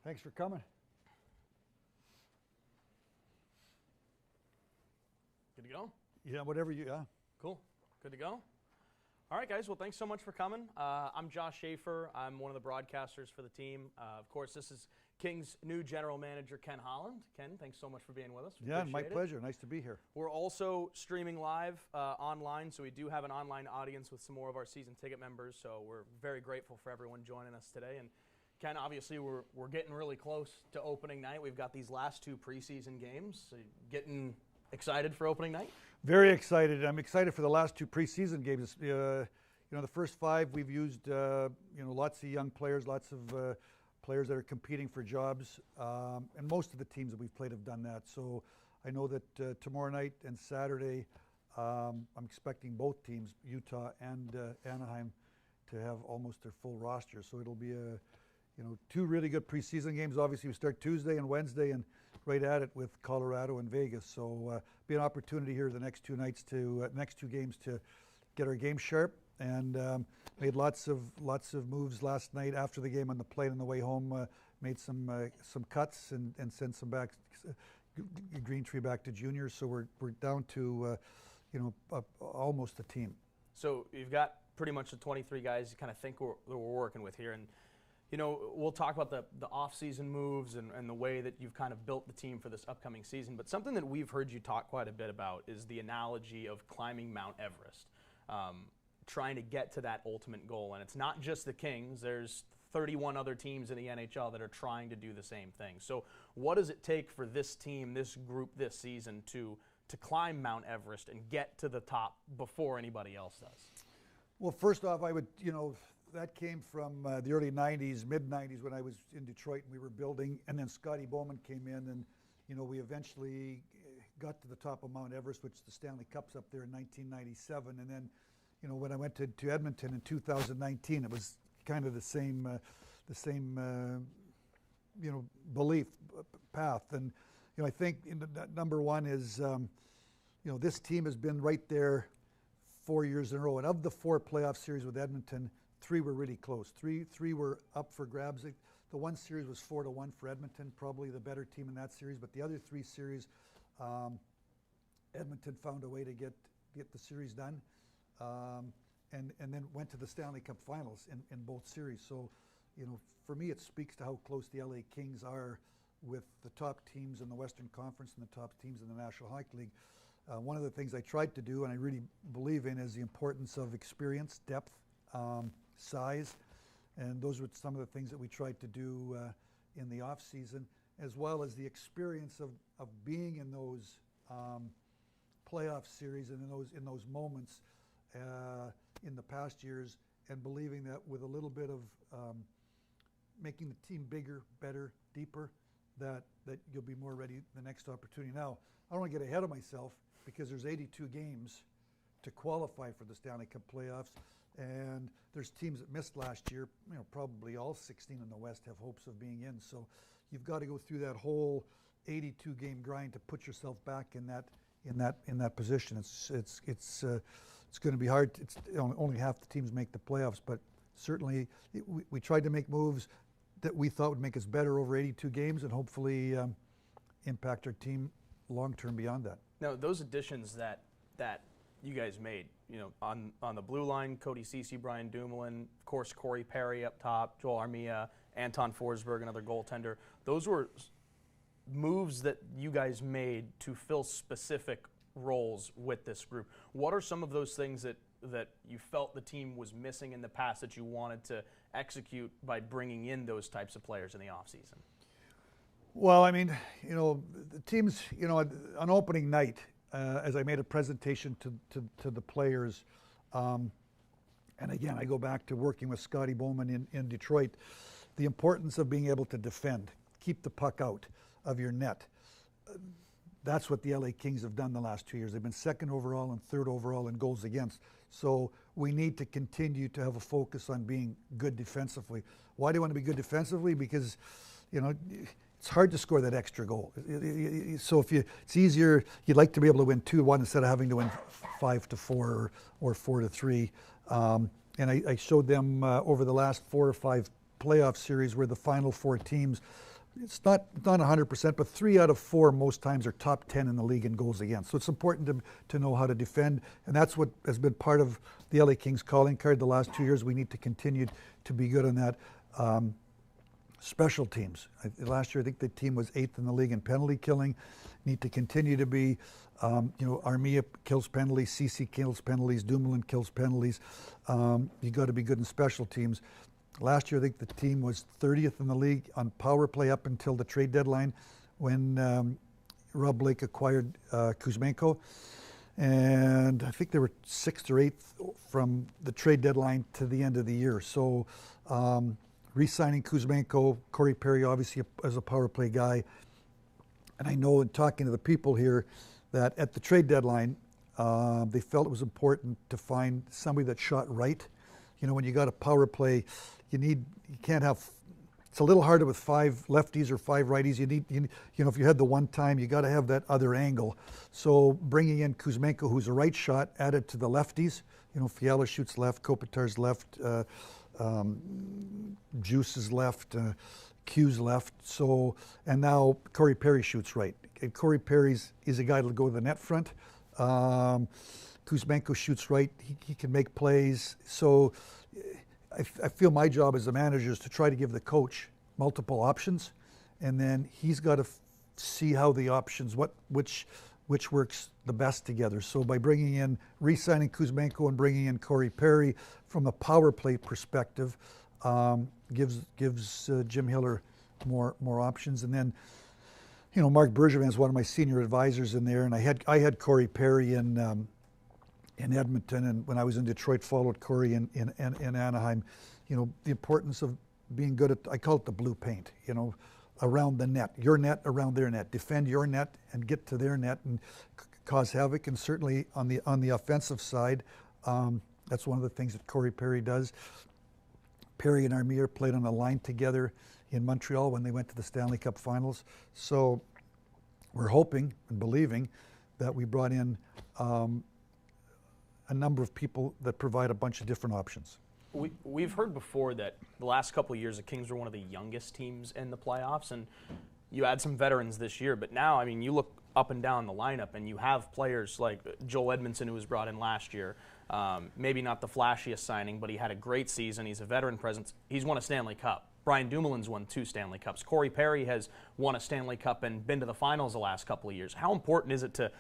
Thanks for coming. Good to go? Yeah, whatever you, yeah. Cool. Good to go? All right, guys. Well, thanks so much for coming. I'm Josh Schaefer. I'm one of the broadcasters for the team. Of course, this is King's new General Manager, Ken Holland. Ken, thanks so much for being with us. Yeah, my pleasure. Nice to be here. We're also streaming live online, so we do have an online audience with some more of our season ticket members, so we're very grateful for everyone joining us today. And Ken, obviously, we're getting really close to opening night. We've got these last two preseason games. So getting excited for opening night? Very excited. I'm excited for the last two preseason games. The first five we've used, lots of young players, lots of players that are competing for jobs, and most of the teams that we've played have done that. So I know that tomorrow night and Saturday, I'm expecting both teams, Utah and Anaheim, to have almost their full roster. So it'll be two really good preseason games. Obviously, we start Tuesday and Wednesday, and right at it with Colorado and Vegas. So be an opportunity here the next two nights next two games to get our game sharp. And made lots of moves last night after the game on the plane on the way home. Made some cuts and sent some back, Green Tree back to juniors. So we're down to almost a team. So you've got pretty much the 23 guys you kind of think we're working with here, and we'll talk about the off-season moves and the way that you've kind of built the team for this upcoming season. But something that we've heard you talk quite a bit about is the analogy of climbing Mount Everest. Trying to get to that ultimate goal. And it's not just the Kings. There's 31 other teams in the NHL that are trying to do the same thing. So what does it take for this team, this group, this season to climb Mount Everest and get to the top before anybody else does? Well, first off, I would, that came from the early 90s, mid-90s when I was in Detroit and we were building. And then Scotty Bowman came in and, we eventually got to the top of Mount Everest, which the Stanley Cup's up there in 1997. And then when I went to Edmonton in 2019, it was kind of the same belief path. And I think number one is this team has been right there 4 years in a row. And of the four playoff series with Edmonton, three were really close. Three were up for grabs. The one series was 4-1 for Edmonton, probably the better team in that series. But the other three series, Edmonton found a way to get the series done. And then went to the Stanley Cup Finals in both series. So, for me, it speaks to how close the LA Kings are with the top teams in the Western Conference and the top teams in the National Hockey League. One of the things I tried to do, and I really believe in, is the importance of experience, depth, size, and those were some of the things that we tried to do in the off season, as well as the experience of being in those playoff series and in those moments. In the past years, and believing that with a little bit of making the team bigger, better, deeper, that you'll be more ready the next opportunity. Now, I don't want to get ahead of myself because there's 82 games to qualify for the Stanley Cup playoffs, and there's teams that missed last year. Probably all 16 in the West have hopes of being in. So you've got to go through that whole 82 game grind to put yourself back in that position. It's going to be hard. It's only half the teams make the playoffs, but certainly we tried to make moves that we thought would make us better over 82 games and hopefully impact our team long-term beyond that. Now, those additions that you guys made, on the blue line, Cody Ceci, Brian Dumoulin, of course, Corey Perry up top, Joel Armia, Anton Forsberg, another goaltender. Those were moves that you guys made to fill specific roles with this group. What are some of those things that you felt the team was missing in the past that you wanted to execute by bringing in those types of players in the offseason? Well, I mean, the teams, on opening night, as I made a presentation to the players, and again, I go back to working with Scotty Bowman in Detroit, the importance of being able to defend, keep the puck out of your net. That's what the LA Kings have done the last 2 years. They've been second overall and third overall in goals against. So we need to continue to have a focus on being good defensively. Why do you want to be good defensively? Because, it's hard to score that extra goal. So it's easier, you'd like to be able to win 2-1 instead of having to win 5-4 or 4-3. And I showed them over the last 4 or 5 playoff series where the final 4 teams it's not 100%, but 3 out of 4 most times are top 10 in the league in goals against. So it's important to know how to defend, and that's what has been part of the LA Kings calling card the last 2 years. We need to continue to be good on that. Special teams. Last year, I think the team was 8th in the league in penalty killing. Need to continue to be, Armia kills penalties, CC kills penalties, Dumoulin kills penalties. You got to be good in special teams. Last year, I think the team was 30th in the league on power play up until the trade deadline when Rob Blake acquired Kuzmenko. And I think they were 6th or 8th from the trade deadline to the end of the year. So re-signing Kuzmenko, Corey Perry obviously as a power play guy. And I know in talking to the people here that at the trade deadline, they felt it was important to find somebody that shot right. You know, when you got a power play, you can't have, it's a little harder with 5 lefties or 5 righties. If you had the one time, you got to have that other angle. So bringing in Kuzmenko, who's a right shot, added to the lefties. You know, Fiala shoots left, Kopitar's left, Juice is left, Q's left. So, and now Corey Perry shoots right. And Corey Perry's is a guy that'll go to the net front. Kuzmenko shoots right. He can make plays. So I feel my job as the manager is to try to give the coach multiple options, and then he's got to see how the options, which works the best together. So by bringing in, re-signing Kuzmenko and bringing in Corey Perry from a power play perspective, gives Jim Hiller more options. And then, you know, Mark Bergevin is one of my senior advisors in there, and I had Corey Perry in Edmonton, and when I was in Detroit, followed Corey in Anaheim. You know, the importance of being good at, I call it the blue paint, you know, around the net, your net around their net, defend your net and get to their net and cause havoc. And certainly on the offensive side, that's one of the things that Corey Perry does. Perry and Armia played on a line together in Montreal when they went to the Stanley Cup Finals. So we're hoping and believing that we brought in a number of people that provide a bunch of different options. We've heard before that the last couple of years the Kings were one of the youngest teams in the playoffs, and you had some veterans this year. But now, I mean, you look up and down the lineup, and you have players like Joel Edmondson, who was brought in last year. Maybe not the flashiest signing, but he had a great season. He's a veteran presence. He's won a Stanley Cup. Brian Dumoulin's won 2 Stanley Cups. Corey Perry has won a Stanley Cup and been to the finals the last couple of years. How important is it to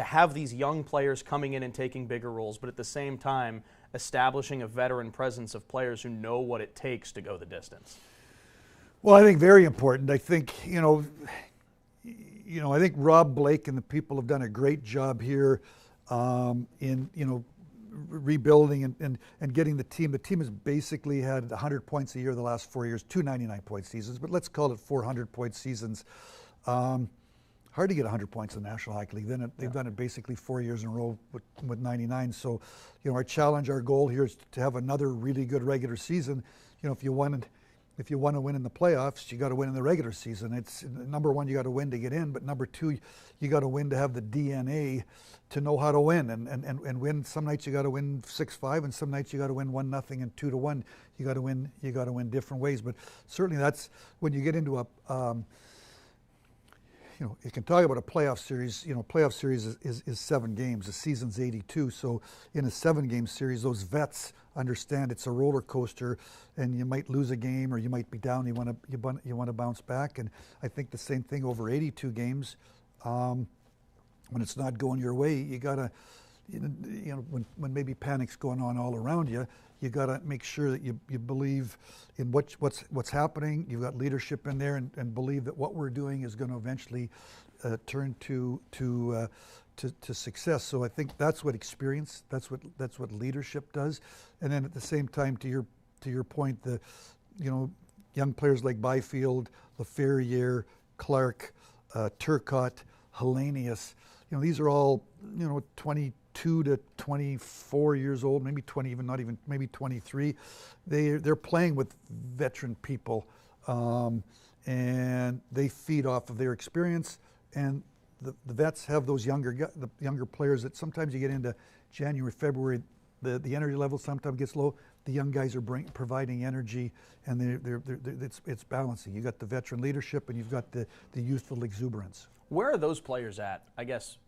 have these young players coming in and taking bigger roles, but at the same time establishing a veteran presence of players who know what it takes to go the distance? Well, I think very important. I think, I think Rob Blake and the people have done a great job here in, rebuilding and getting the team. The team has basically had 100 points a year the last 4 years, 2 99-point seasons, but let's call it 400-point seasons. Hard to get 100 points in the National Hockey League. They've done it basically 4 years in a row with 99. So, our challenge, our goal here is to have another really good regular season. If you want to win in the playoffs, you got to win in the regular season. It's number one, you got to win to get in, but number two, you got to win to have the DNA to know how to win and win. Some nights you got to win 6-5, and some nights you got to win 1-0 and 2-1. You got to win different ways. But certainly that's when you get into a you can talk about a playoff series. Playoff series is 7 games. The season's 82. So in a 7-game series, those vets understand it's a roller coaster, and you might lose a game or you might be down. You want to bounce back. And I think the same thing over 82 games. When it's not going your way, you gotta, when maybe panic's going on all around you, you got to make sure that you believe in what's happening. You've got leadership in there, and believe that what we're doing is going to eventually turn to success. So I think that's what experience, that's what leadership does. And then at the same time, to your point, the young players like Byfield, Laferriere, Clark, Turcotte, Hellenius, these are all 22 to 24 years old, maybe 20, maybe 23. They're playing with veteran people, and they feed off of their experience. And the vets have those younger players that sometimes you get into January, February, the energy level sometimes gets low. the young guys are providing energy, and it's balancing. You got the veteran leadership, and you've got the youthful exuberance. Where are those players at? I guess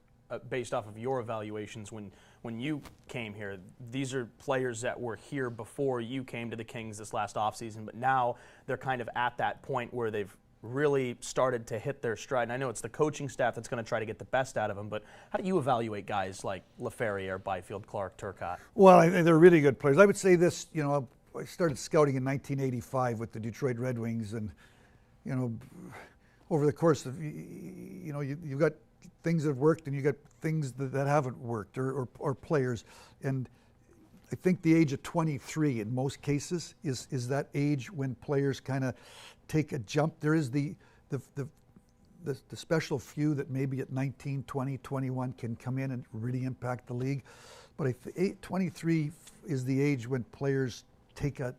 based off of your evaluations when you came here, these are players that were here before you came to the Kings this last offseason, but now they're kind of at that point where they've really started to hit their stride. And I know it's the coaching staff that's going to try to get the best out of them, but how do you evaluate guys like LaFerriere, Byfield, Clark, Turcotte? Well, they're really good players. I would say this, I started scouting in 1985 with the Detroit Red Wings, and, over the course of, you've got things that have worked and you got things that haven't worked, or players. And I think the age of 23 in most cases is that age when players kind of take a jump. There is the special few that maybe at 19, 20, 21 can come in and really impact the league. But 23 is the age when players take a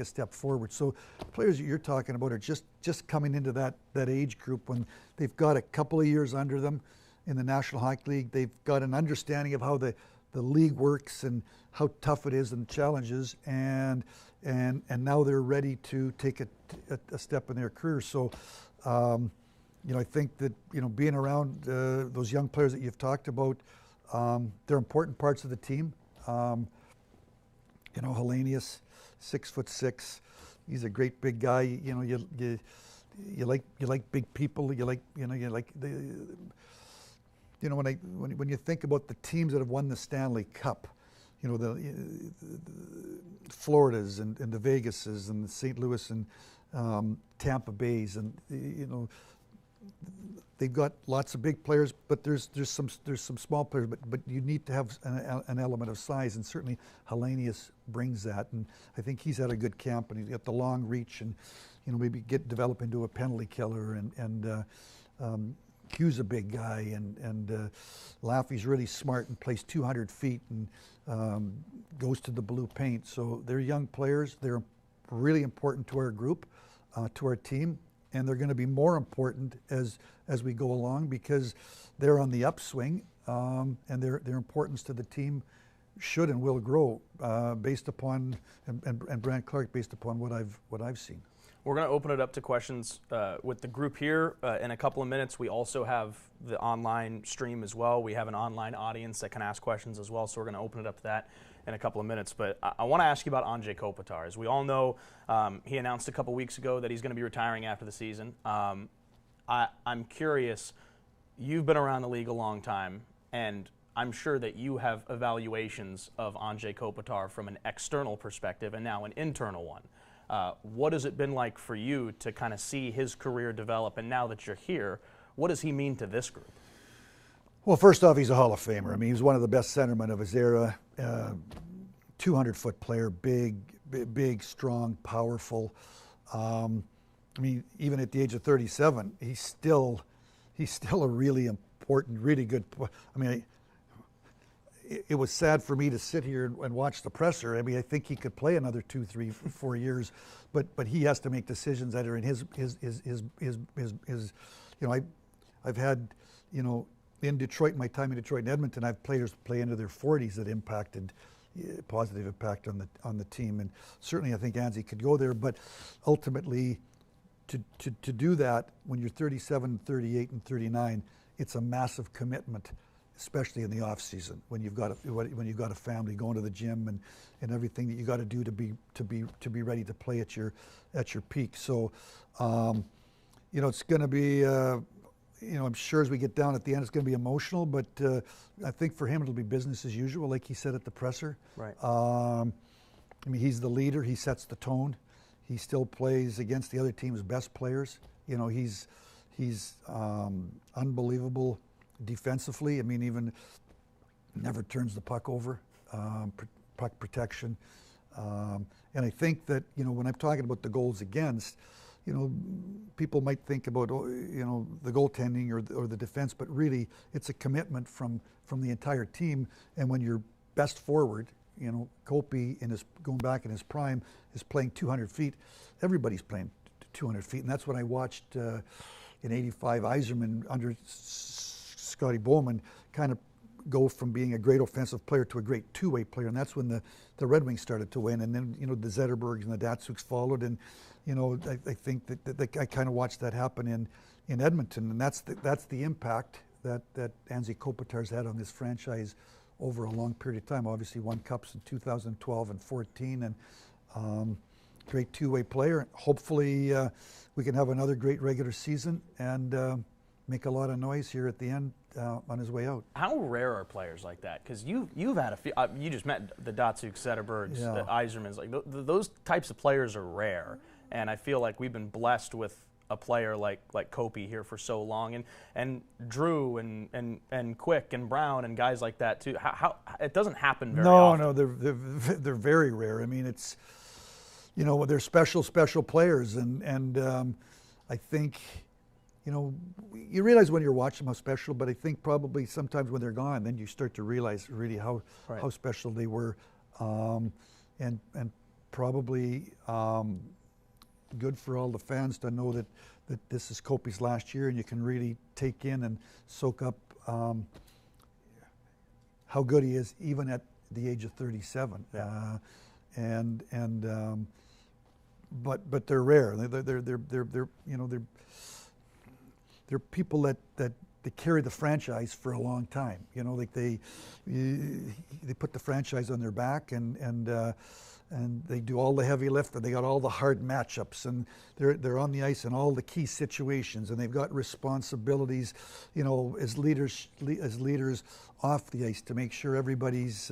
step forward. So players that you're talking about are just coming into that age group when they've got a couple of years under them in the National Hockey League. They've got an understanding of how the league works and how tough it is and challenges, and now they're ready to take a step in their career. So I think that being around those young players that you've talked about, they're important parts of the team. Hellenius, 6'6", he's a great big guy. You like big people. You like when you think about the teams that have won the Stanley Cup, the Floridas and the Vegases and the St. Louis and Tampa Bays, and they've got lots of big players, but there's some small players, but you need to have an element of size, and certainly Hellenius brings that, and I think he's had a good camp, and he's got the long reach, and maybe develop into a penalty killer, and Q's a big guy, and Laffy's really smart and plays 200 feet and goes to the blue paint. So they're young players. They're really important to our group, to our team, and they're going to be more important as we go along because they're on the upswing, and their importance to the team should and will grow based upon and Brant Clark based upon what I've seen. We're going to open it up to questions with the group here in a couple of minutes. We also have the online stream as well. We have an online audience that can ask questions as well, so we're going to open it up to that in a couple of minutes. But I want to ask you about Anze Kopitar. As we all know, he announced a couple weeks ago that he's going to be retiring after the season. I'm curious, you've been around the league a long time, and I'm sure that you have evaluations of Anze Kopitar from an external perspective and now an internal one. What has it been like for you to kind of see his career develop, and now that you're here, what does he mean to this group? Well, first off, he's a Hall of Famer. I mean, he was one of the best centermen of his era, 200-foot player, big, strong, powerful. I mean, even at the age of 37, he's still a really important, really good. I mean, it was sad for me to sit here and watch the presser. I mean, I think he could play another 2, 3, 4 years, but he has to make decisions that are in his I've had, in Detroit, my time in Detroit and Edmonton, I've players play into their 40s that impacted, positive impact on the team, and certainly I think Anze could go there, but ultimately to do that when you're 37, 38, and 39, it's a massive commitment, especially in the off season when you've got a family, going to the gym and everything that you got to do to be ready to play at your peak. So it's going to be I'm sure as we get down at the end it's going to be emotional, but I think for him it'll be business as usual, like he said at the presser. Right. I mean, he's the leader. He sets the tone. He still plays against the other team's best players. He's unbelievable defensively. I mean, even never turns the puck over, puck protection. And I think that, when I'm talking about the goals against, people might think about, the goaltending or the defense, but really it's a commitment from the entire team. And when your best forward, Kopi going back in his prime is playing 200 feet, everybody's playing 200 feet. And that's when I watched in '85 Yzerman under Scotty Bowman kind of go from being a great offensive player to a great two-way player, and that's when the Red Wings started to win, and then the Zetterbergs and the Datsyuks followed, and I think that I kind of watched that happen in Edmonton, and that's the impact that Anze Kopitar's had on this franchise over a long period of time. Obviously won cups in 2012 and 14, and great two-way player. Hopefully we can have another great regular season and make a lot of noise here at the end on his way out. How rare are players like that? Because you've had a few. You just met the Datsyuks, Zetterbergs, the Yzermans. Like those types of players are rare, and I feel like we've been blessed with a player like Kopi here for so long, and Drew and Quick and Brown and guys like that too. How it doesn't happen very often. No, they're very rare. I mean, it's they're special players, and I think you realize when you're watching them how special, but I think probably sometimes when they're gone, then you start to realize really how special they were, and probably good for all the fans to know that this is Kopi's last year, and you can really take in and soak up how good he is, even at the age of 37. Yeah. But they're rare. They're people that they carry the franchise for a long time. Like they put the franchise on their back, and they do all the heavy lifting. They got all the hard matchups, and they're on the ice in all the key situations, and they've got responsibilities, as leaders off the ice to make sure everybody's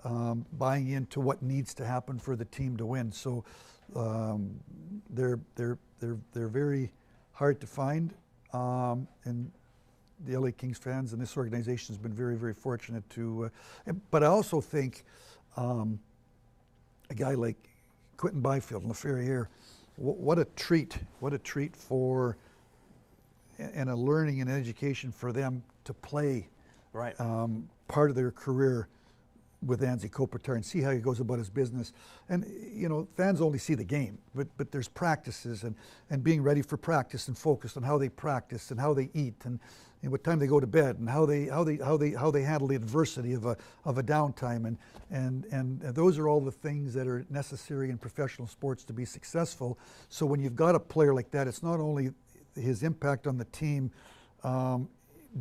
buying into what needs to happen for the team to win. So they're very hard to find. And the LA Kings fans and this organization has been very, very fortunate to. But I also think a guy like Quentin Byfield and LaFerriere, what a treat! What a treat for and a learning and education for them to play part of their career with Anze Kopitar and see how he goes about his business. And fans only see the game, but there's practices and being ready for practice and focused on how they practice and how they eat and what time they go to bed and how they handle the adversity of a downtime and those are all the things that are necessary in professional sports to be successful. So when you've got a player like that, it's not only his impact on the team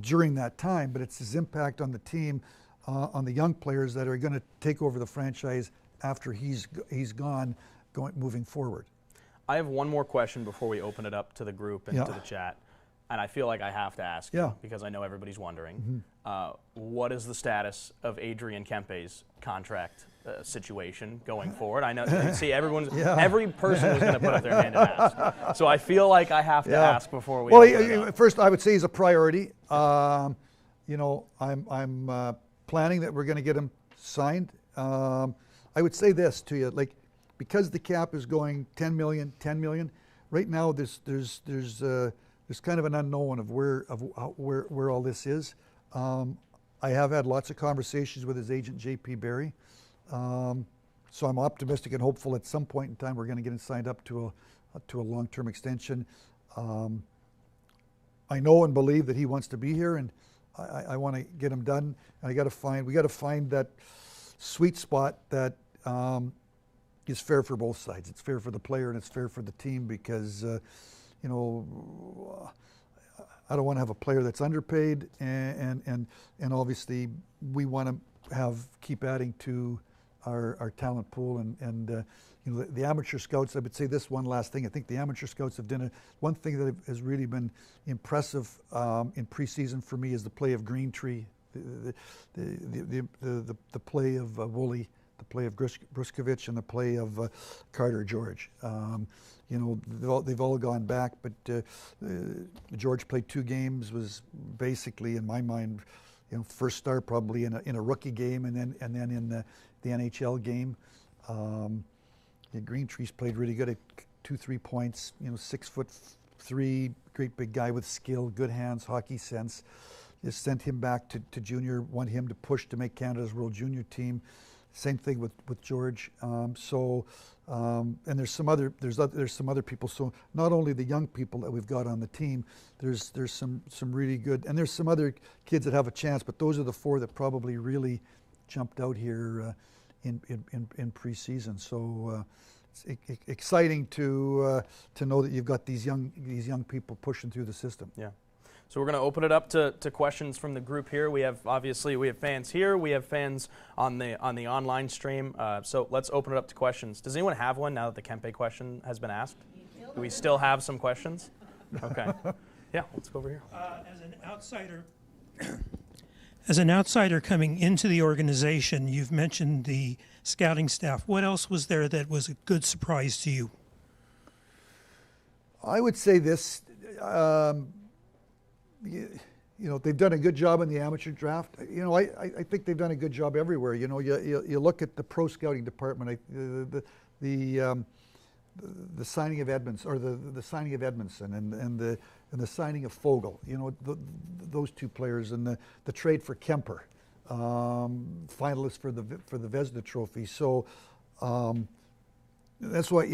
during that time, but it's his impact on the team, on the young players that are going to take over the franchise after he's gone, moving forward. I have one more question before we open it up to the group and to the chat, and I feel like I have to ask you because I know everybody's wondering. What is the status of Adrian Kempe's contract situation going forward? I know, see, every person was going to put up their hand and ask. So I feel like I have to ask before we. Well, first I would say he's a priority. I'm planning that we're going to get him signed. I would say this to you, like, because the cap is going 10 million. Right now, there's kind of an unknown of where all this is. I have had lots of conversations with his agent JP Barry, so I'm optimistic and hopeful at some point in time we're going to get him signed up to a long-term extension. I know and believe that he wants to be here, and I want to get him done. And we got to find that sweet spot that is fair for both sides. It's fair for the player and it's fair for the team because I don't want to have a player that's underpaid, and obviously we want to keep adding to our talent pool and the amateur scouts. I would say this one last thing. I think the amateur scouts have done one thing that has really been impressive in preseason for me is the play of Greentree, the play of Woolley, the play of Bruskovich, and the play of Carter George. They've all gone back, but George played 2 games, was basically, in my mind, first start probably in a rookie game, and then in the NHL game. Greentree's played really good at 2-3 points. 6'3", great big guy with skill, good hands, hockey sense. Just sent him back to junior, want him to push to make Canada's World Junior team. Same thing with George. And there's some other people. So not only the young people that we've got on the team, there's some really good, and there's some other kids that have a chance. But those are the 4 that probably really jumped out here in preseason. So it's exciting to know that you've got these young people pushing through the system. Yeah. So we're going to open it up to questions from the group here. We have fans here. We have fans on the online stream. So let's open it up to questions. Does anyone have one now that the Kempe question has been asked? Do we still have some questions? Okay. Yeah, let's go over here. As an outsider coming into the organization, you've mentioned the scouting staff. What else was there that was a good surprise to you? I would say this. They've done a good job in the amateur draft. I think they've done a good job everywhere. You look at the pro scouting department, the signing of Edmonds, or the signing of Edmondson, and the signing of Fogel. Those 2 players, and the trade for Kemper, finalist for the Vezina Trophy. So that's why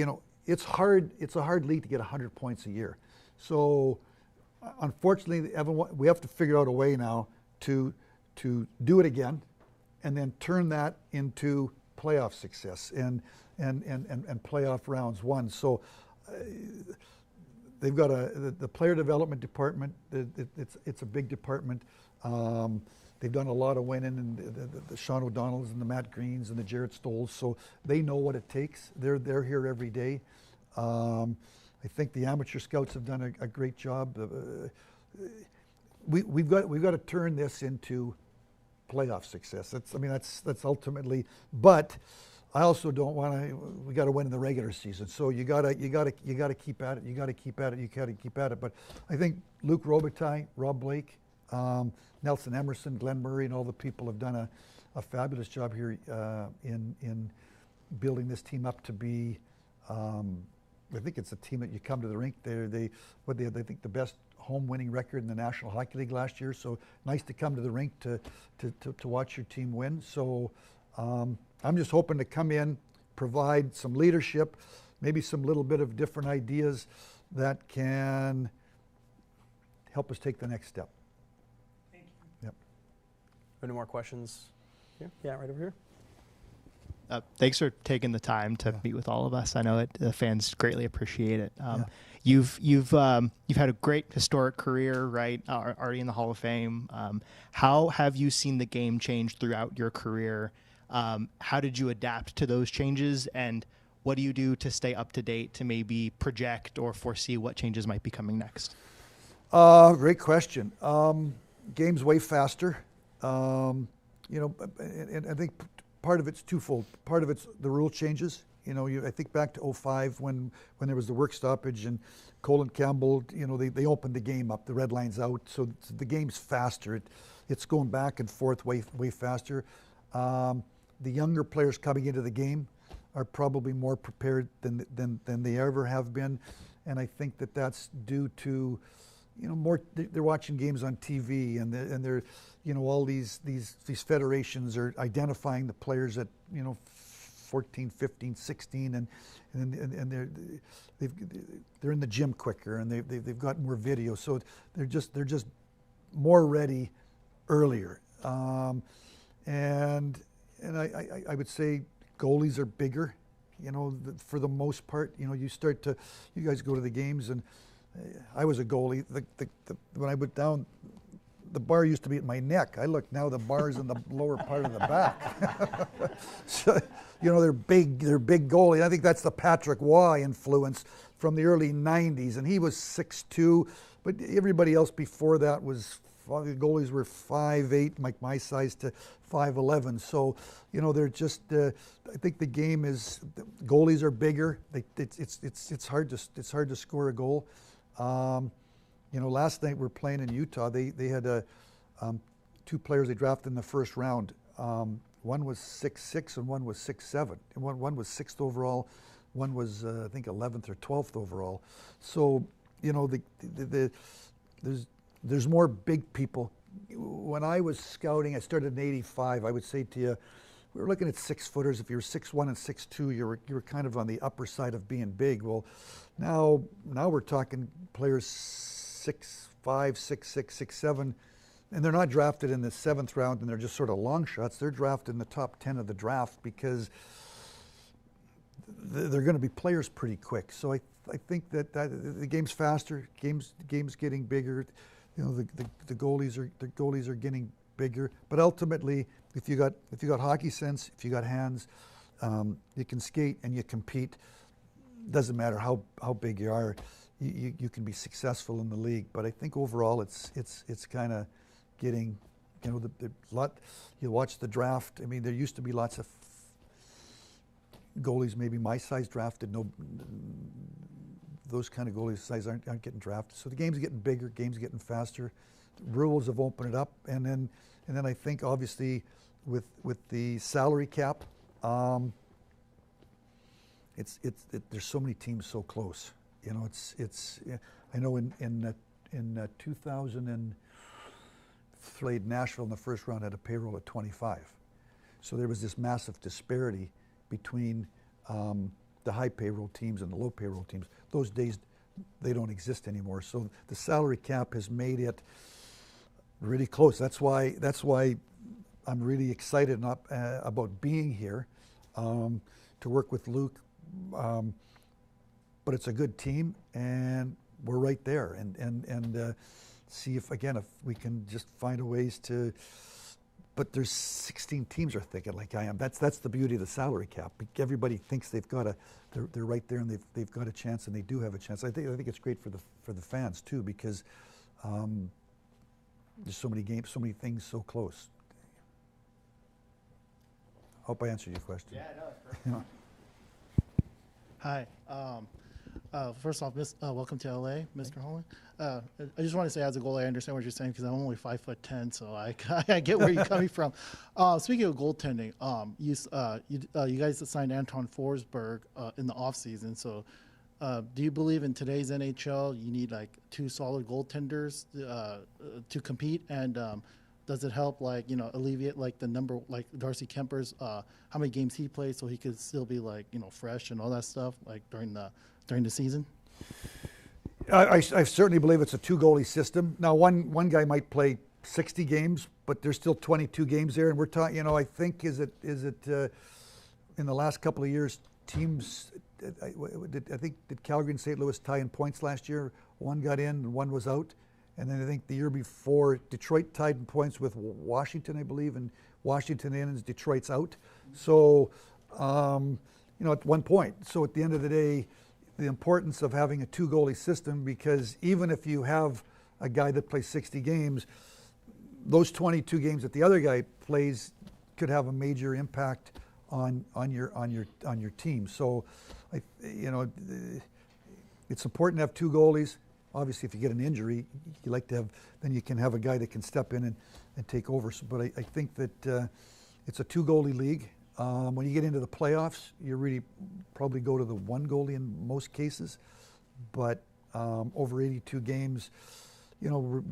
it's hard. It's a hard league to get 100 points a year. So unfortunately, Evan, we have to figure out a way now to do it again, and then turn that into playoff success and playoff rounds won. So they've got the player development department. It's a big department. They've done a lot of winning, and the Sean O'Donnells and the Matt Greens and the Jared Stolls. So they know what it takes. They're here every day. I think the amateur scouts have done a great job. We've got to turn this into playoff success. That's ultimately. But I also don't want to. We got to win in the regular season. So you got to keep at it. You got to keep at it. But I think Luke Robitaille, Rob Blake, Nelson Emerson, Glenn Murray, and all the people have done a fabulous job here in building this team up to be. I think it's a team that you come to the rink. They think the best home winning record in the National Hockey League last year. So nice to come to the rink to watch your team win. So I'm just hoping to come in, provide some leadership, maybe some little bit of different ideas that can help us take the next step. Thank you. Yep. Any more questions? Here? Yeah, right over here. Thanks for taking the time to meet with all of us. I know the fans greatly appreciate it. Yeah. You've had a great historic career, right? Already in the Hall of Fame. How have you seen the game change throughout your career? How did you adapt to those changes, and what do you do to stay up to date to maybe project or foresee what changes might be coming next? Great question. Game's way faster. And I think part of it's twofold. Part of it's the rule changes. I think back to 2005 when there was the work stoppage and Colin Campbell, they opened the game up, the red line's out, so the game's faster. It's going back and forth way faster. The younger players coming into the game are probably more prepared than they ever have been, and I think that's due to more. They're watching games on TV, and they're all these federations are identifying the players at 14, 15, 16, and they're in the gym quicker, and they've got more video, so they're just more ready earlier. And I would say goalies are bigger, for the most part. You guys go to the games, and I was a goalie. When I went down, the bar used to be at my neck. I look now, the bar's in the lower part of the back. So, they're big goalie. I think that's the Patrick Waugh influence from the early 90s, and he was 6'2", but everybody else before that was, the goalies were 5'8", like my size, to 5'11". So, they're just. I think the game is. Goalies are bigger. It's hard to score a goal. Last night we're playing in Utah. They had two players they drafted in the first round. One was 6'6" and one was 6'7". And one was 6th overall. One was I think 11th or 12th overall. So there's more big people. When I was scouting, I started in '85. I would say to you, we were looking at 6-footers. If you were 6'1" and 6'2", you were kind of on the upper side of being big. Well, now we're talking players 6'5", 6'6", 6'7", and they're not drafted in the 7th round, and they're just sort of long shots. They're drafted in the top 10 of the draft because they're going to be players pretty quick. So I think that the game's faster, game's getting bigger. You know, the goalies are getting bigger. But ultimately, if you got hockey sense, if you got hands, you can skate and you compete. Doesn't matter how big you are, you can be successful in the league. But I think overall, it's kind of getting, you know, the lot. You watch the draft. I mean, there used to be lots of goalies, maybe my size drafted. No, those kind of goalies size aren't getting drafted. So the game's getting bigger, game's getting faster. The rules have opened it up, and then I think obviously with the salary cap, there's so many teams so close. You know, it's I know in 2000 played Nashville in the first round had a payroll of 25. So there was this massive disparity between the high payroll teams and the low payroll teams. Those days, they don't exist anymore. So the salary cap has made it really close. That's why I'm really excited about being here to work with Luke. But it's a good team, and we're right there. And see if we can just find a ways to. But there's 16 teams are thinking like I am. That's the beauty of the salary cap. Everybody thinks they've got they're right there and they've got a chance, and they do have a chance. I think it's great for the fans too, because there's so many games, so many things so close. Hope I answered your question. Yeah, no, it's perfect. You know. Hi. First off, welcome to LA, Mr. Holland. I just want to say, as a goalie, I understand what you're saying because I'm only 5'10", so I get where you're coming from. Speaking of goaltending, you guys signed Anton Forsberg in the offseason. So, do you believe in today's NHL you need like 2 solid goaltenders to compete? And does it help, alleviate the number, like Darcy Kemper's, how many games he plays, so he could still be fresh and all that stuff during the season? I certainly believe it's a 2-goalie system. Now, one guy might play 60 games, but there's still 22 games there, and we're talking. I think is it in the last couple of years, teams. I think did Calgary and St. Louis tie in points last year? One got in and one was out, and then I think the year before Detroit tied in points with Washington, I believe, and Washington in and Detroit's out. So, at one point. So at the end of the day, the importance of having a 2-goalie system, because even if you have a guy that plays 60 games, those 22 games that the other guy plays could have a major impact on your team. So, it's important to have 2 goalies. Obviously, if you get an injury, you like to have, then you can have a guy that can step in and take over. So, but I think that it's a 2-goalie league. When you get into the playoffs, you really probably go to the 1 goalie in most cases. But over 82 games, you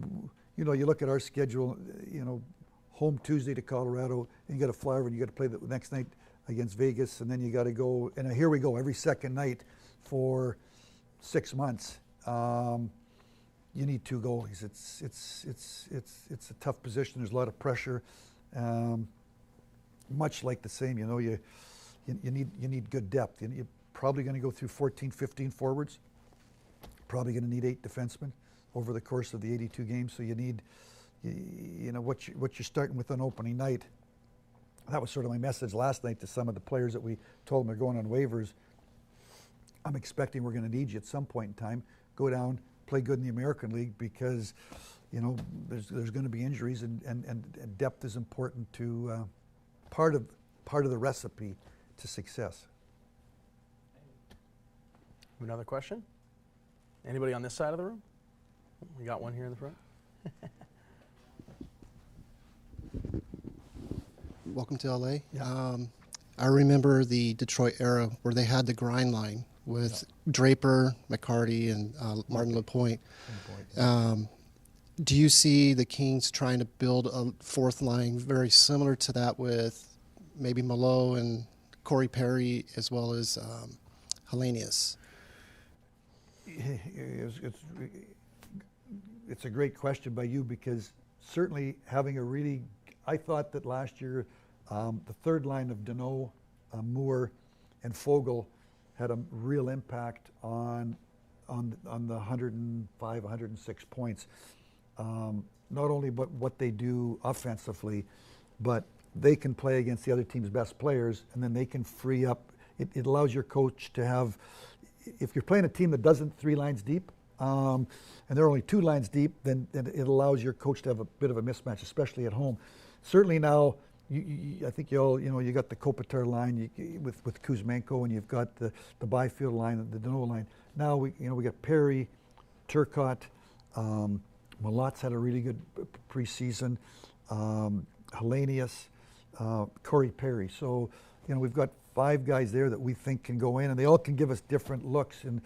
look at our schedule. Home Tuesday to Colorado, and you got to fly over, and you got to play the next night against Vegas, and then you got to go. And here we go every second night for 6 months. You need 2 goalies. It's a tough position. There's a lot of pressure. Much like the same, you need good depth. You're probably going to go through 14, 15 forwards. Probably going to need 8 defensemen over the course of the 82 games. So you need, what you're starting with on opening night. That was sort of my message last night to some of the players that we told them they're going on waivers. I'm expecting we're going to need you at some point in time. Go down, play good in the American League, because there's going to be injuries, and depth is important to. Part of the recipe to success. Another question? Anybody on this side of the room? We got one here in the front. Welcome to LA. Yeah. I remember the Detroit era where they had the grind line with Draper, McCarty, and Martin LaPointe. Do you see the Kings trying to build a 4th line very similar to that with maybe Malo and Corey Perry as well as Hellenius? It's a great question by you, because certainly having a really, I thought that last year the third line of Deneau, Moore, and Fogle had a real impact on the 105, 106 points. Not only but what they do offensively, but they can play against the other team's best players, and then they can free up. It allows your coach to have, if you're playing a team that doesn't 3 lines deep, and they're only 2 lines deep, then it allows your coach to have a bit of a mismatch, especially at home. Certainly now, I think you got the Kopitar line with Kuzmenko, and you've got the Byfield line, the Deneau line. Now we got Perry, Turcotte, Malot's had a really good preseason, Hellenius, Corey Perry. So we've got 5 guys there that we think can go in, and they all can give us different looks. And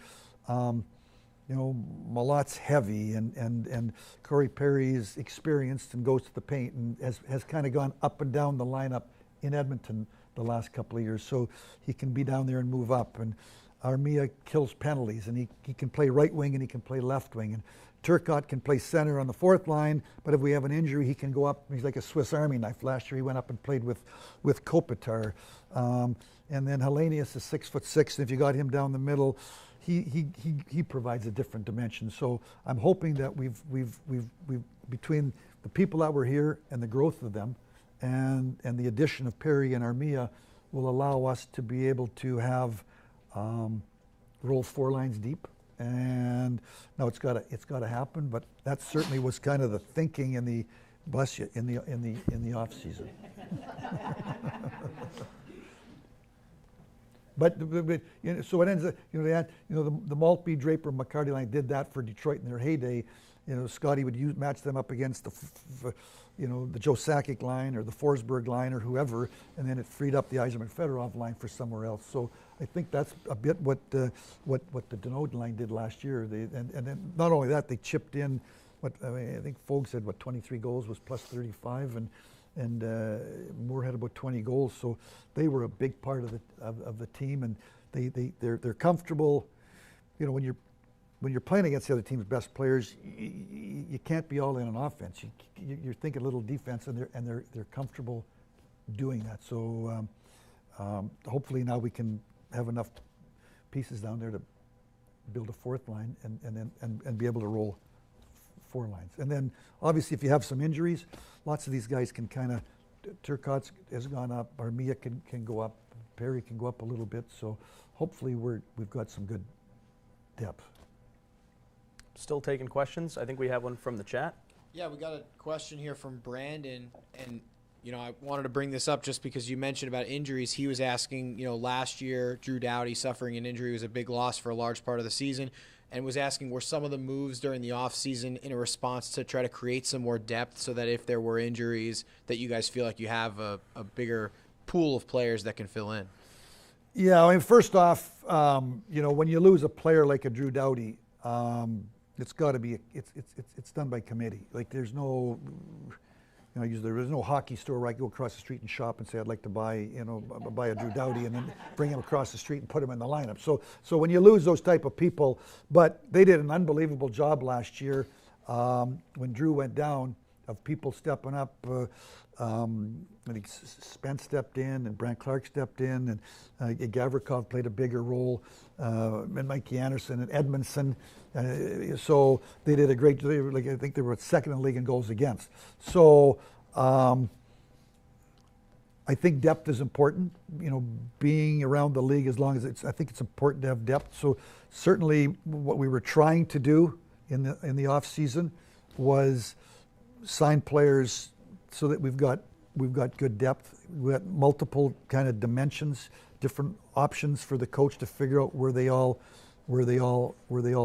Malot's heavy, and Corey Perry's experienced and goes to the paint, and has kind of gone up and down the lineup in Edmonton the last couple of years. So he can be down there and move up. And Armia kills penalties, and he can play right wing and he can play left wing. And Turcotte can play center on the 4th line, but if we have an injury, he can go up. He's like a Swiss Army knife. Last year he went up and played with Kopitar. And then Hellenius is 6'6", and if you got him down the middle, he provides a different dimension. So I'm hoping that we've between the people that were here and the growth of them, and the addition of Perry and Armia, will allow us to be able to have roll 4 lines deep. And now it's got to happen, but that certainly was kind of the thinking in the off season. But so it ends up, they had, the Maltby, Draper, McCarty line did that for Detroit in their heyday. Scotty would match them up against the Joe Sakic line or the Forsberg line or whoever, and then it freed up the Yzerman-Fedorov line for somewhere else. So I think that's a bit what the Deneau line did last year. And then not only that, they chipped in I think Fogue said 23 goals was plus 35, and Moore had about 20 goals. So they were a big part of the team, and they're comfortable. When you're playing against the other team's best players, you can't be all in on offense. You're thinking a little defense, and they're comfortable doing that. So hopefully now we can have enough pieces down there to build a 4th line and be able to roll 4 lines. And then obviously if you have some injuries, lots of these guys can kind of, Turcotte has gone up, Armia can go up, Perry can go up a little bit. So hopefully we've got some good depth. Still taking questions. I think we have one from the chat. Yeah, we got a question here from Brandon, and I wanted to bring this up just because you mentioned about injuries. He was asking, last year Drew Doughty suffering an injury was a big loss for a large part of the season, and was asking, were some of the moves during the offseason in a response to try to create some more depth so that if there were injuries that you guys feel like you have a bigger pool of players that can fill in? Yeah, I mean, first off, when you lose a player like a Drew Doughty, it's got to be it's done by committee. Like there's no, there's no hockey store where I go across the street and shop and say I'd like to buy a Drew Doughty and then bring him across the street and put him in the lineup. So when you lose those type of people, but they did an unbelievable job last year when Drew went down of people stepping up. I think Spence stepped in and Brant Clark stepped in, and Gavrikov played a bigger role, and Mikey Anderson and Edmondson. So they did a great job. I think they were 2nd in the league in goals against. So I think depth is important. Being around the league as long as I think it's important to have depth. So certainly what we were trying to do in the off season was sign players so that we've got good depth. We got multiple kind of dimensions, different options for the coach to figure out where they all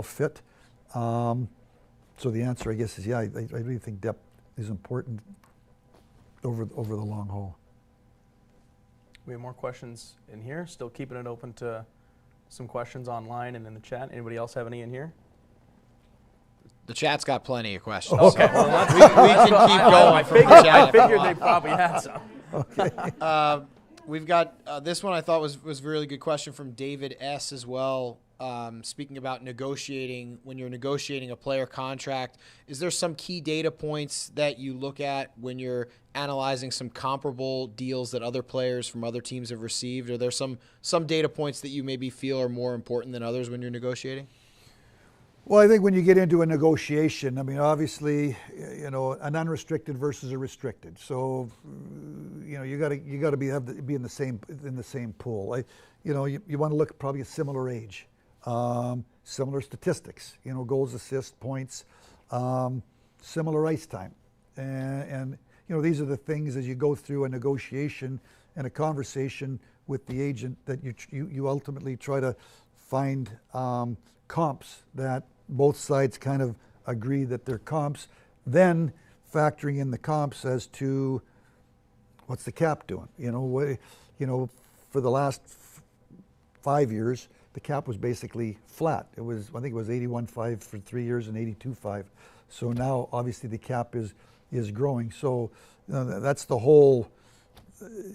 fit. So the answer, I guess, is yeah. I really think depth is important over the long haul. We have more questions in here. Still keeping it open to some questions online and in the chat. Anybody else have any in here? The chat's got plenty of questions. Okay. So we can keep going from the chat. I figured they probably had some. Okay. We've got this one I thought was a really good question from David S. as well. Speaking about negotiating, when you're negotiating a player contract, is there some key data points that you look at when you're analyzing some comparable deals that other players from other teams have received? Are there some data points that you maybe feel are more important than others when you're negotiating? Well, I think when you get into a negotiation, I mean, obviously, you know, an unrestricted versus a restricted. So, you know, you got to be in the same pool. You know, you want to look at probably a similar age, similar statistics. You know, goals, assists, points, similar ice time, and you know, these are the things as you go through a negotiation and a conversation with the agent that you ultimately try to find comps that both sides kind of agree that they're comps, then factoring in the comps as to what's the cap doing. You know, for the last 5 years, the cap was basically flat. I think it was 81.5 for 3 years and 82.5. So now obviously the cap is growing. So that's the whole,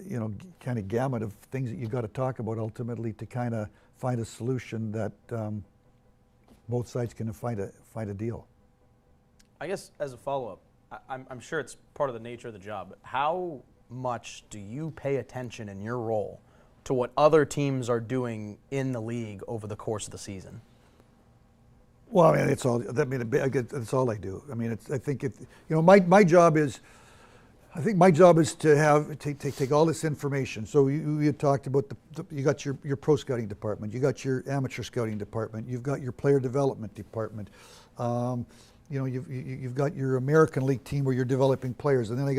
you know, kind of gamut of things that you got to talk about ultimately to kind of find a solution that both sides can find a deal. I guess as a follow-up, I'm sure it's part of the nature of the job, but how much do you pay attention in your role to what other teams are doing in the league over the course of the season? Well, I mean, it's all. I mean, that's all I do. I mean, I think you know, my job is. I think my job is to take all this information. So you talked about you got your pro scouting department, you got your amateur scouting department, you've got your player development department. You know, you've got your American League team where you're developing players, and then I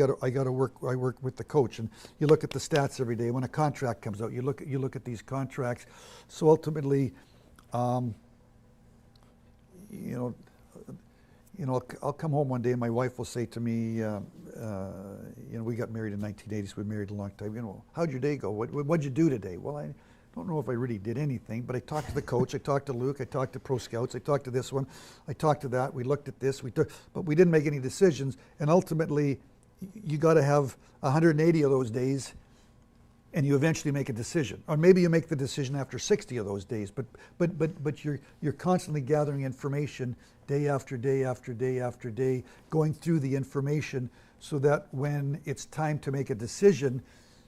work with the coach, and you look at the stats every day. When a contract comes out, you look at these contracts. So ultimately, you know, I'll come home one day and my wife will say to me, you know, we got married in 1980, so we married a long time. You know, how'd your day go? What'd you do today? Well, I don't know if I really did anything, but I talked to the coach, I talked to Luke, I talked to pro scouts, I talked to this one, I talked to that. We looked at this, but we didn't make any decisions. And ultimately, you got to have 180 of those days, and you eventually make a decision. Or maybe you make the decision after 60 of those days. But you're constantly gathering information day after day after day after day, going through the information so that when it's time to make a decision,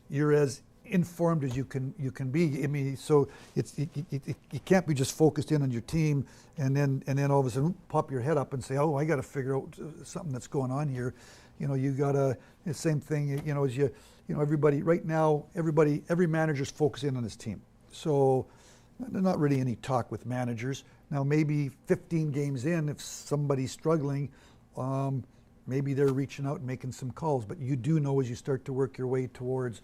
you're as informed as you can be. I mean, so you can't be just focused in on your team and then all of a sudden pop your head up and say, oh, I got to figure out something that's going on here. You know, you gotta, the same thing, you know, as you know, everybody right now, every manager's focusing on his team. So not really any talk with managers. Now maybe 15 games in, if somebody's struggling, maybe they're reaching out and making some calls. But you do know as you start to work your way towards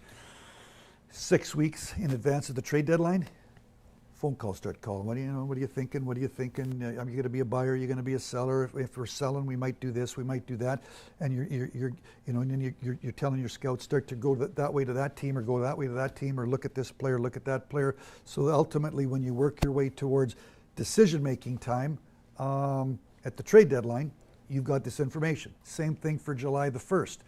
6 weeks in advance of the trade deadline, phone calls start calling. What are you thinking? What are you thinking? Are you going to be a buyer? Are you going to be a seller? If we're selling, we might do this, we might do that. And you're telling your scouts, start to go that way to that team, or go that way to that team, or look at this player, look at that player. So ultimately, when you work your way towards decision-making time at the trade deadline, you've got this information. Same thing for July the 1st.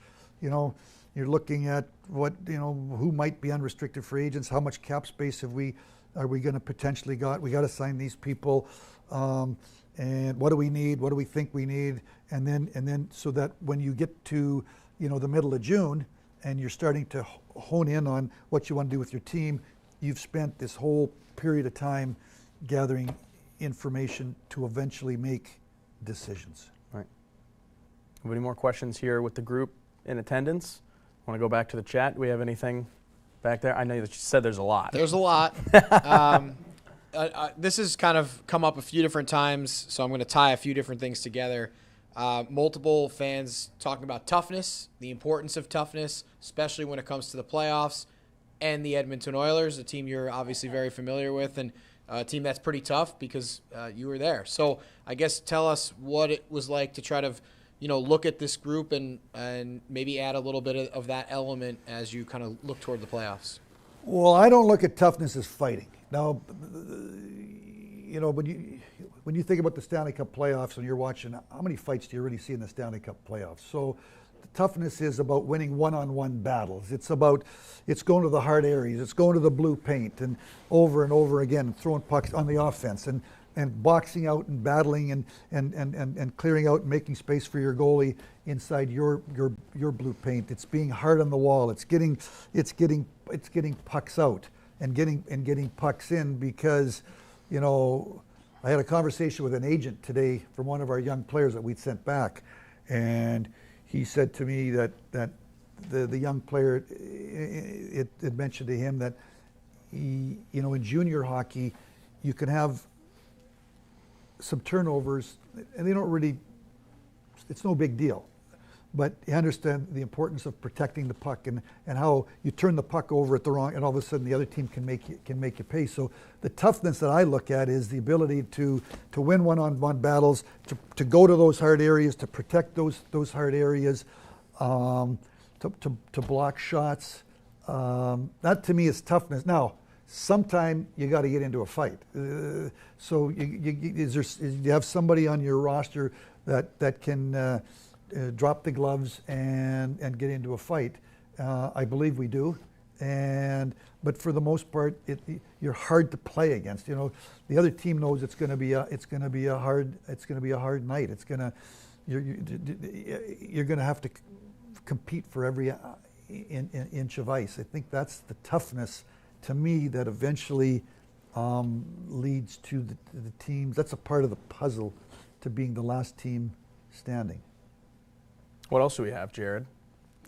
You know, you're looking at what, you know, who might be unrestricted free agents, how much cap space are we going to potentially got? We got to sign these people, and what do we need? What do we think we need? And then so that when you get to, you know, the middle of June and you're starting to hone in on what you want to do with your team, you've spent this whole period of time gathering information to eventually make decisions. All right. Have any more questions here with the group in attendance? Want to go back to the chat? Do we have anything back there? I know that you said there's a lot. There's a lot. This has kind of come up a few different times, so I'm going to tie a few different things together. Multiple fans talking about toughness, the importance of toughness, especially when it comes to the playoffs, and the Edmonton Oilers, a team you're obviously very familiar with, and a team that's pretty tough because you were there. So I guess tell us what it was like to try to, you know, look at this group and maybe add a little bit of that element as you kind of look toward the playoffs. Well, I don't look at toughness as fighting. Now, you know, when you think about the Stanley Cup playoffs and you're watching, how many fights do you really see in the Stanley Cup playoffs? So Toughness is about winning one-on-one battles. It's going to the hard areas. It's going to the blue paint and over again, throwing pucks on the offense and boxing out and battling and clearing out and making space for your goalie inside your blue paint. It's being hard on the wall. It's getting pucks out and getting pucks in, because, you know, I had a conversation with an agent today from one of our young players that we'd sent back, and he said to me that the young player, it mentioned to him that he, you know, in junior hockey, you can have some turnovers, and they don't really, it's no big deal. But you understand the importance of protecting the puck and how you turn the puck over at the wrong, and all of a sudden the other team can make you pay. So the toughness that I look at is the ability to win one-on-one battles, to go to those hard areas, to protect those hard areas, to block shots. That to me is toughness. Now, sometime you got to get into a fight. So you have somebody on your roster that can drop the gloves and get into a fight. I believe we do, but for the most part, you're hard to play against. You know, the other team knows it's going to be a hard night. You're going to have to compete for every inch of ice. I think that's the toughness to me that eventually leads to the teams. That's a part of the puzzle to being the last team standing. What else do we have, Jared?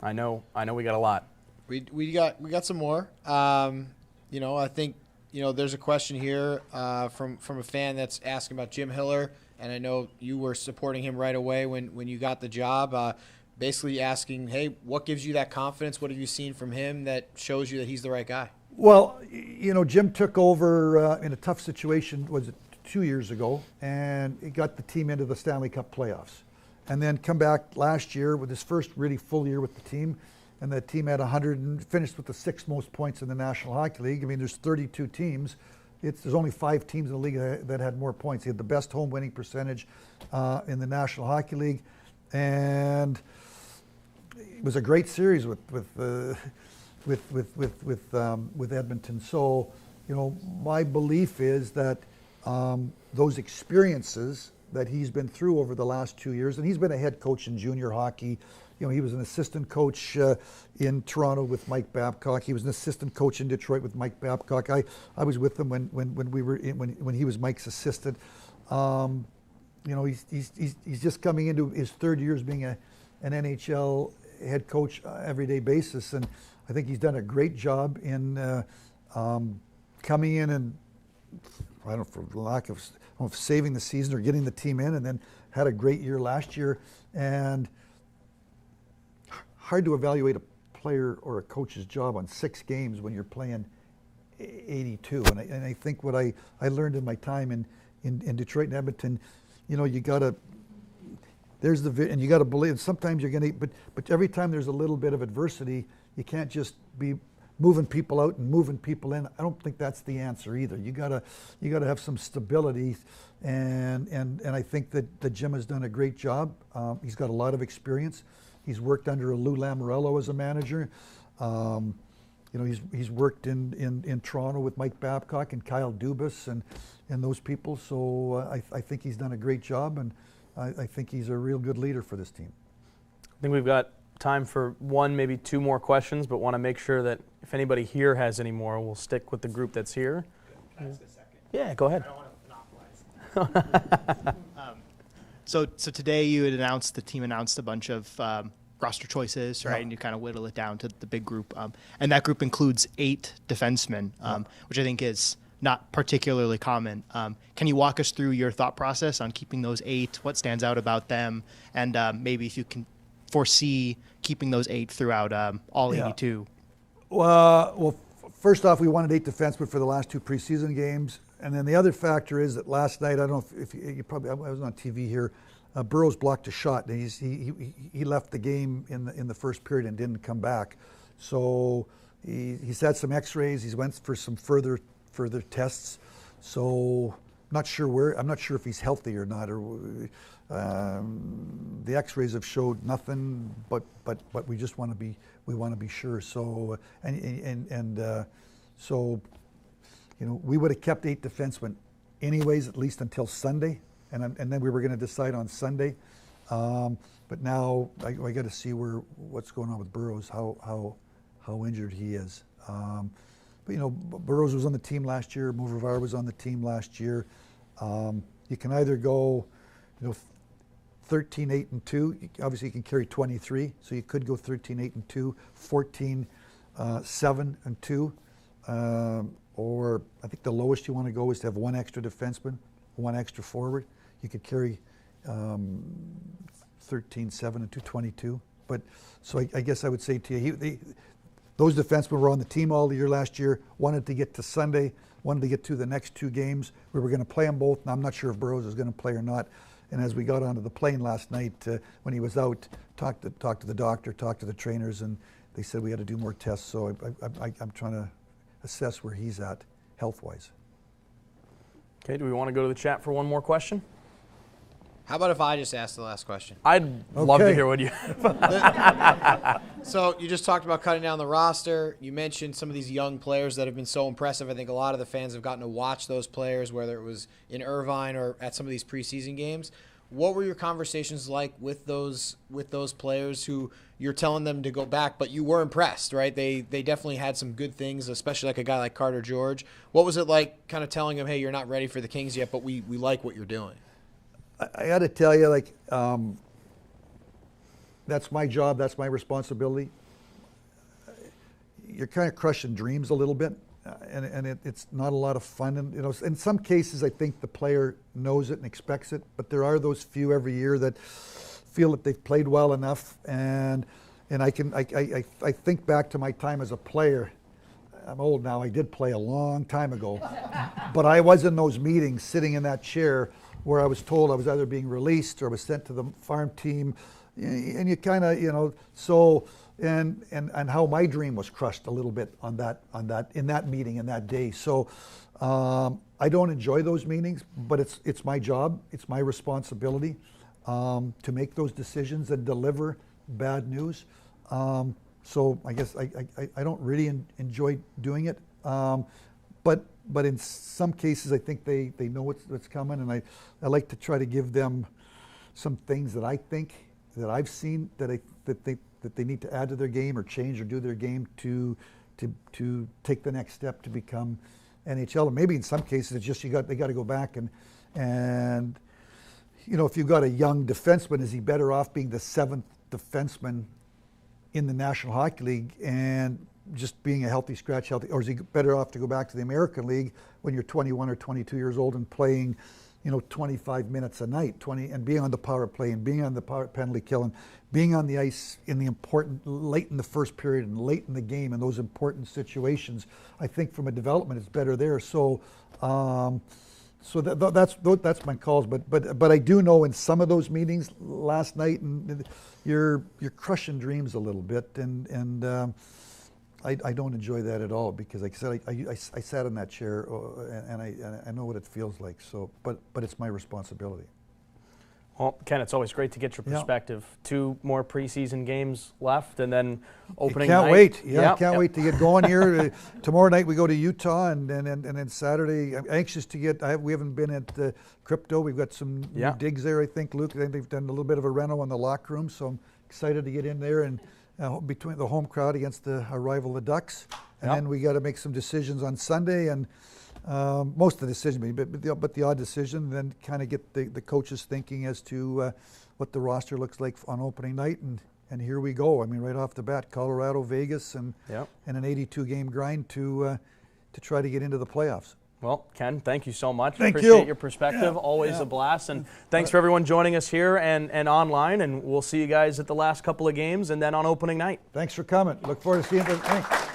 I know we got a lot. We got some more. You know, I think, you know, there's a question here from a fan that's asking about Jim Hiller, and I know you were supporting him right away when you got the job. Basically asking, hey, what gives you that confidence? What have you seen from him that shows you that he's the right guy? Well, you know, Jim took over in a tough situation, was it 2 years ago, and he got the team into the Stanley Cup playoffs. And then come back last year with his first really full year with the team, and the team had 100 and finished with the 6th most points in the National Hockey League. I mean, there's 32 teams. There's only 5 teams in the league that had more points. He had the best home winning percentage in the National Hockey League, and it was a great series with Edmonton. So, you know, my belief is that those experiences that he's been through over the last 2 years, and he's been a head coach in junior hockey. You know, he was an assistant coach in Toronto with Mike Babcock. He was an assistant coach in Detroit with Mike Babcock. I was with him when he was Mike's assistant. You know, he's just coming into his 3rd year as being an NHL head coach everyday basis, and I think he's done a great job in coming in and, I don't know, for lack of saving the season or getting the team in, and then had a great year last year. And hard to evaluate a player or a coach's job on 6 games when you're playing 82. And I think what I learned in my time in Detroit and Edmonton, you know, you gotta, and you gotta believe. Sometimes you're gonna, but every time there's a little bit of adversity, you can't just be moving people out and moving people in. I don't think that's the answer either. You gotta have some stability, and I think that Jim has done a great job. He's got a lot of experience. He's worked under Lou Lamoriello as a manager. You know, he's worked in Toronto with Mike Babcock and Kyle Dubas and those people. So I think he's done a great job, and I think he's a real good leader for this team. I think we've got time for 1, maybe 2 more questions, but want to make sure that if anybody here has any more, we'll stick with the group that's here. Yeah, go ahead. I don't want to monopolize. So today you had announced, the team announced a bunch of roster choices, right? Yeah. And you kind of whittle it down to the big group. And that group includes 8 defensemen, which I think is not particularly common. Can you walk us through your thought process on keeping those 8? What stands out about them? And maybe if you can foresee keeping those 8 throughout all 82? Well, first off, we wanted 8 defensemen for the last 2 preseason games. And then the other factor is that last night, I don't know if you probably, I was on TV here, Burroughs blocked a shot, and he left the game in the first period and didn't come back. So he's had some X-rays. He's went for some further tests. So I'm not sure if he's healthy or not, or the X-rays have showed nothing, but we just want to be sure. So so, you know, we would have kept 8 defensemen anyways, at least until Sunday, and then we were going to decide on Sunday. But now I got to see what's going on with Burrows, how injured he is. But you know, Burrows was on the team last year. Movervar was on the team last year. You can either go, you know, 13-8-2. Obviously, you can carry 23, so you could go 13-8-2, 14-7-2, or I think the lowest you want to go is to have 1 extra defenseman, 1 extra forward. You could carry 13-7-2, 22. But so I guess I would say to you, those defensemen were on the team all the year last year, wanted to get to Sunday, wanted to get to the next 2 games. We were going to play them both, and I'm not sure if Burrows is going to play or not. And as we got onto the plane last night, when he was out, talked to the doctor, talked to the trainers, and they said we had to do more tests. So I'm trying to assess where he's at health-wise. Okay, do we want to go to the chat for one more question? How about if I just ask the last question? I'd love to hear what you So you just talked about cutting down the roster. You mentioned some of these young players that have been so impressive. I think a lot of the fans have gotten to watch those players, whether it was in Irvine or at some of these preseason games. What were your conversations like with those players who you're telling them to go back, but you were impressed, right? They definitely had some good things, especially like a guy like Carter George. What was it like kind of telling them, hey, you're not ready for the Kings yet, but we like what you're doing? I got to tell you, like, that's my job, that's my responsibility. You're kind of crushing dreams a little bit, and it's not a lot of fun. And you know, in some cases, I think the player knows it and expects it, but there are those few every year that feel that they've played well enough. And I think back to my time as a player. I'm old now. I did play a long time ago, but I was in those meetings, sitting in that chair, where I was told I was either being released or I was sent to the farm team, and you kind of, you know, so and how my dream was crushed a little bit in that meeting in that day. So I don't enjoy those meetings, but it's my job, it's my responsibility to make those decisions and deliver bad news. So I guess I don't really enjoy doing it, but in some cases I think they know what's coming, and I like to try to give them some things that I think that I've seen that they need to add to their game or change or do their game to take the next step to become NHL. And maybe in some cases it's just they got to go back and you know, if you've got a young defenseman, is he better off being the 7th defenseman in the National Hockey League and just being a healthy, or is he better off to go back to the American League when you're 21 or 22 years old and playing, you know, 25 minutes a night, and being on the power play and being on the power penalty kill and being on the ice in the important, late in the first period and late in the game in those important situations. I think from a development, it's better there. So, so that's my calls. But I do know in some of those meetings last night, and you're crushing dreams a little bit, and I don't enjoy that at all, because like I said, I sat in that chair and I know what it feels like. So, but it's my responsibility. Well, Ken, it's always great to get your perspective. 2 more preseason games left, and then opening night. Can't wait. Yeah, can't wait to get going here. Tomorrow night we go to Utah, and then Saturday. I'm anxious to get. We haven't been at Crypto. We've got some new digs there. I think, Luke. I think they've done a little bit of a reno in the locker room, so I'm excited to get in there and between the home crowd against our rival, the Ducks, and then we got to make some decisions on Sunday, and most of the decision, but the odd decision, and then kind of get the coaches thinking as to what the roster looks like on opening night, and here we go. I mean, right off the bat, Colorado, Vegas, and an 82-game grind to try to get into the playoffs. Well, Ken, thank you so much. Thank Appreciate you. your perspective. Always a blast. And thanks for everyone joining us here and online. And we'll see you guys at the last couple of games and then on opening night. Thanks for coming. Look forward to seeing you. Thanks.